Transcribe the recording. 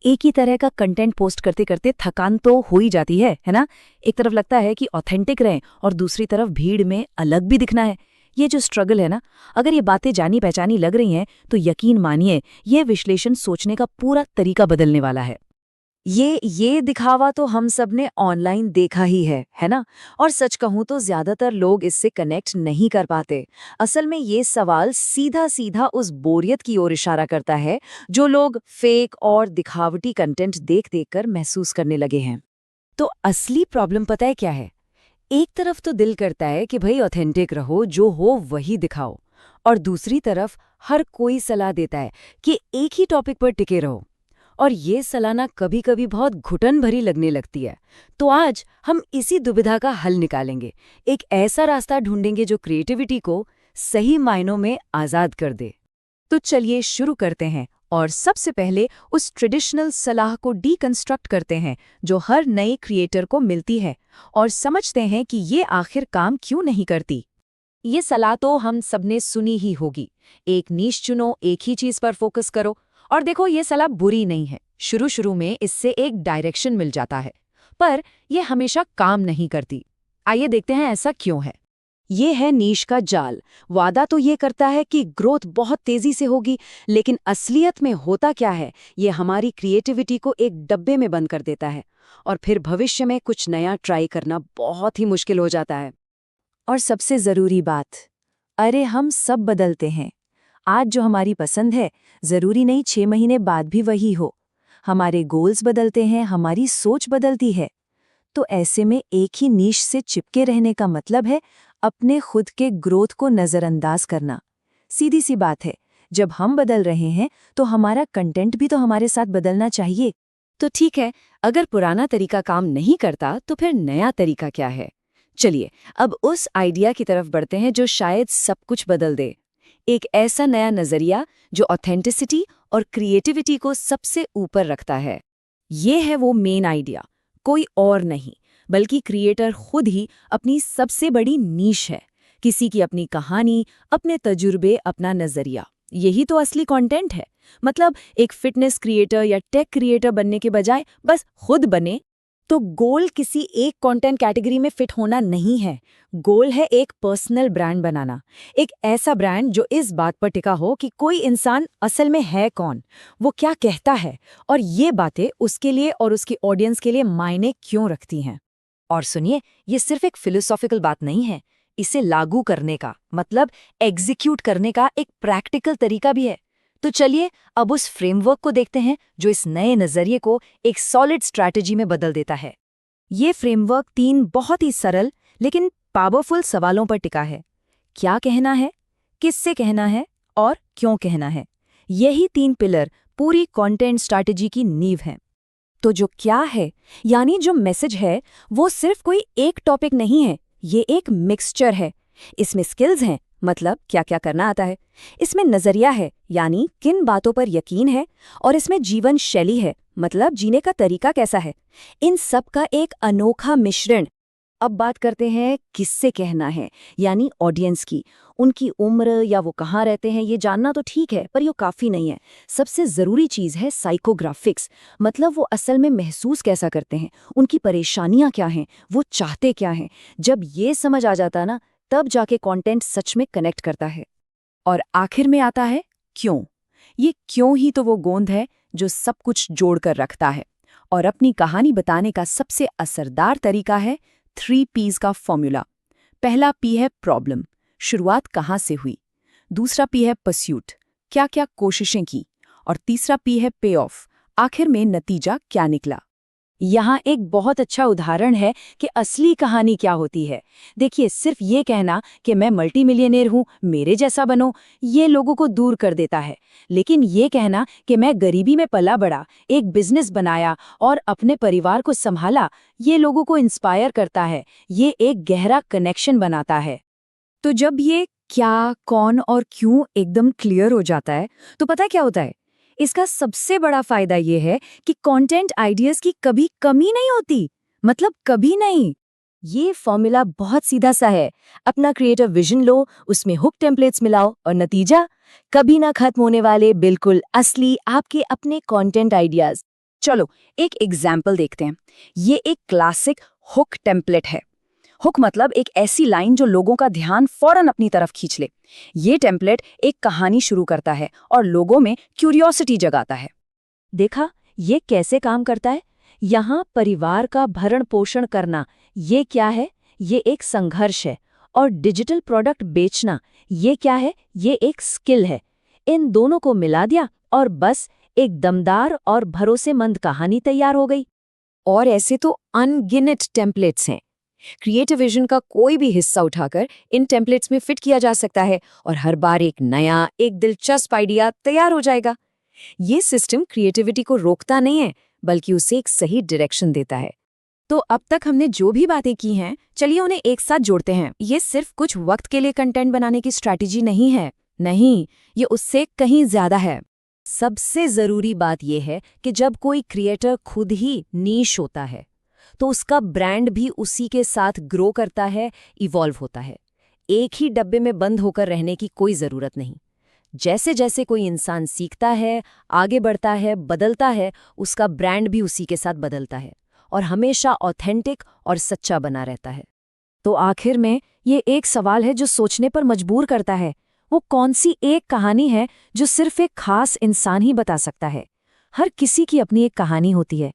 एक ही तरह का कंटेंट पोस्ट करते करते थकान तो हो ही जाती है ना। एक तरफ लगता है कि ऑथेंटिक रहें और दूसरी तरफ भीड़ में अलग भी दिखना है। ये जो स्ट्रगल है ना, अगर ये बातें जानी पहचानी लग रही हैं तो यकीन मानिए ये विश्लेषण सोचने का पूरा तरीका बदलने वाला है। ये दिखावा तो हम सब ने ऑनलाइन देखा ही है ना। और सच कहूं तो ज्यादातर लोग इससे कनेक्ट नहीं कर पाते। असल में ये सवाल सीधा सीधा उस बोरियत की ओर इशारा करता है जो लोग फेक और दिखावटी कंटेंट देख देख कर महसूस करने लगे हैं। तो असली प्रॉब्लम पता है क्या है? एक तरफ तो दिल करता है कि भाई ऑथेंटिक रहो, जो हो वही दिखाओ, और दूसरी तरफ हर कोई सलाह देता है कि एक ही टॉपिक पर टिके रहो। और ये सलाह ना कभी कभी बहुत घुटन भरी लगने लगती है। तो आज हम इसी दुविधा का हल निकालेंगे, एक ऐसा रास्ता ढूंढेंगे जो क्रिएटिविटी को सही मायनों में आज़ाद कर दे। तो चलिए शुरू करते हैं और सबसे पहले उस ट्रेडिशनल सलाह को डीकंस्ट्रक्ट करते हैं जो हर नए क्रिएटर को मिलती है, और समझते हैं कि ये आखिर काम क्यों नहीं करती। ये सलाह तो हम सबने सुनी ही होगी, एक नीश चुनो, एक ही चीज पर फोकस करो। और देखो, ये सलाह बुरी नहीं है। शुरू में इससे एक डायरेक्शन मिल जाता है, पर यह हमेशा काम नहीं करती। आइए देखते हैं ऐसा क्यों है। ये है नीश का जाल। वादा तो ये करता है कि ग्रोथ बहुत तेजी से होगी, लेकिन असलियत में होता क्या है, ये हमारी क्रिएटिविटी को एक डब्बे में बंद कर देता है और फिर भविष्य में कुछ नया ट्राई करना बहुत ही मुश्किल हो जाता है। और सबसे जरूरी बात, अरे हम सब बदलते हैं। आज जो हमारी पसंद है, जरूरी नहीं 6 महीने बाद भी वही हो। हमारे गोल्स बदलते हैं, हमारी सोच बदलती है। तो ऐसे में एक ही नीश से चिपके रहने का मतलब है अपने खुद के ग्रोथ को नज़रअंदाज करना। सीधी सी बात है, जब हम बदल रहे हैं तो हमारा कंटेंट भी तो हमारे साथ बदलना चाहिए। तो ठीक है, अगर पुराना तरीका काम नहीं करता तो फिर नया तरीका क्या है? चलिए अब उस आइडिया की तरफ बढ़ते हैं जो शायद सब कुछ बदल दे। एक ऐसा नया नजरिया जो ऑथेंटिसिटी और क्रिएटिविटी को सबसे ऊपर रखता है। ये है वो मेन आइडिया, कोई और नहीं बल्कि क्रिएटर खुद ही अपनी सबसे बड़ी नीश है। किसी की अपनी कहानी, अपने तजुर्बे, अपना नजरिया, यही तो असली कंटेंट है। मतलब एक फिटनेस क्रिएटर या टेक क्रिएटर बनने के बजाय बस खुद बने। तो गोल किसी एक कंटेंट कैटेगरी में फिट होना नहीं है, गोल है एक पर्सनल ब्रांड बनाना। एक ऐसा ब्रांड जो इस बात पर टिका हो कि कोई इंसान असल में है कौन, वो क्या कहता है, और ये बातें उसके लिए और उसकी ऑडियंस के लिए मायने क्यों रखती हैं। और सुनिए, ये सिर्फ एक फिलोसॉफिकल बात नहीं है, इसे लागू करने का मतलब एग्जीक्यूट करने का एक प्रैक्टिकल तरीका भी है। तो चलिए अब उस फ्रेमवर्क को देखते हैं जो इस नए नजरिए को एक सॉलिड स्ट्रैटेजी में बदल देता है। ये फ्रेमवर्क 3 बहुत ही सरल लेकिन पावरफुल सवालों पर टिका है। क्या कहना है, किससे कहना है और क्यों कहना है। यही 3 पिलर पूरी कंटेंट स्ट्रैटेजी की नींव हैं। तो जो क्या है, यानी जो मैसेज है, वो सिर्फ कोई एक टॉपिक नहीं है, ये एक मिक्सचर है। इसमें स्किल्स हैं, मतलब क्या क्या करना आता है। इसमें नजरिया है, यानी किन बातों पर यकीन है, और इसमें जीवन शैली है, मतलब जीने का तरीका कैसा है। इन सब का एक अनोखा मिश्रण। अब बात करते हैं किससे कहना है, यानी ऑडियंस की। उनकी उम्र या वो कहाँ रहते हैं ये जानना तो ठीक है, पर ये काफ़ी नहीं है। सबसे ज़रूरी चीज़ है साइकोग्राफिक्स, मतलब वो असल में महसूस कैसा करते हैं, उनकी परेशानियाँ क्या हैं, वो चाहते क्या हैं। जब ये समझ आ जाता ना, तब जाके कंटेंट सच में कनेक्ट करता है। और आखिर में आता है क्यों। ये क्यों ही तो वो गोंद है जो सब कुछ जोड़ कर रखता है। और अपनी कहानी बताने का सबसे असरदार तरीका है 3 P's का फॉर्मूला। पहला P है प्रॉब्लम, शुरुआत कहाँ से हुई। दूसरा P है परस्यूट, क्या क्या कोशिशें की। और तीसरा P है पे ऑफ, आखिर में नतीजा क्या निकला। यहाँ एक बहुत अच्छा उदाहरण है कि असली कहानी क्या होती है। देखिए, सिर्फ ये कहना कि मैं मल्टी मिलियनेयर हूँ, मेरे जैसा बनो, ये लोगों को दूर कर देता है। लेकिन ये कहना कि मैं गरीबी में पला बड़ा, एक बिजनेस बनाया और अपने परिवार को संभाला, ये लोगों को इंस्पायर करता है। ये एक गहरा कनेक्शन बनाता है। तो जब ये क्या, कौन और क्यों एकदम क्लियर हो जाता है, तो पता क्या होता है। इसका सबसे बड़ा फायदा ये है कि कंटेंट आइडियाज की कभी कमी नहीं होती, मतलब कभी नहीं। ये फॉर्मूला बहुत सीधा सा है। अपना क्रिएटिव विजन लो, उसमें हुक टेम्पलेट्स मिलाओ, और नतीजा कभी ना खत्म होने वाले बिल्कुल असली आपके अपने कंटेंट आइडियाज। चलो एक एग्जाम्पल देखते हैं। ये एक क्लासिक हुक टेम्पलेट है। हुक मतलब एक ऐसी लाइन जो लोगों का ध्यान फौरन अपनी तरफ खींच ले। ये टेम्पलेट एक कहानी शुरू करता है और लोगों में क्यूरियोसिटी जगाता है। देखा ये कैसे काम करता है? यहाँ परिवार का भरण पोषण करना, ये क्या है? ये एक संघर्ष है। और डिजिटल प्रोडक्ट बेचना, ये क्या है? ये एक स्किल है। इन दोनों को मिला दिया और बस एक दमदार और भरोसेमंद कहानी तैयार हो गई। और ऐसे तो अनगिनत टेम्पलेट्स हैं। क्रिएटिव विजन का कोई भी हिस्सा उठाकर इन टेम्पलेट्स में फिट किया जा सकता है और हर बार एक नया, एक दिलचस्प आइडिया तैयार हो जाएगा। ये सिस्टम क्रिएटिविटी को रोकता नहीं है, बल्कि उसे एक सही डायरेक्शन देता है। तो अब तक हमने जो भी बातें की हैं, चलिए उन्हें एक साथ जोड़ते हैं। ये सिर्फ कुछ वक्त के लिए कंटेंट बनाने की स्ट्रैटेजी नहीं है। नहीं, ये उससे कहीं ज्यादा है। सबसे जरूरी बात यह है कि जब कोई क्रिएटर खुद ही नीश होता है, तो उसका ब्रांड भी उसी के साथ ग्रो करता है, इवॉल्व होता है। एक ही डब्बे में बंद होकर रहने की कोई जरूरत नहीं। जैसे जैसे कोई इंसान सीखता है, आगे बढ़ता है, बदलता है, उसका ब्रांड भी उसी के साथ बदलता है और हमेशा ऑथेंटिक और सच्चा बना रहता है। तो आखिर में ये एक सवाल है जो सोचने पर मजबूर करता है। वो कौन सी एक कहानी है जो सिर्फ एक खास इंसान ही बता सकता है? हर किसी की अपनी एक कहानी होती है,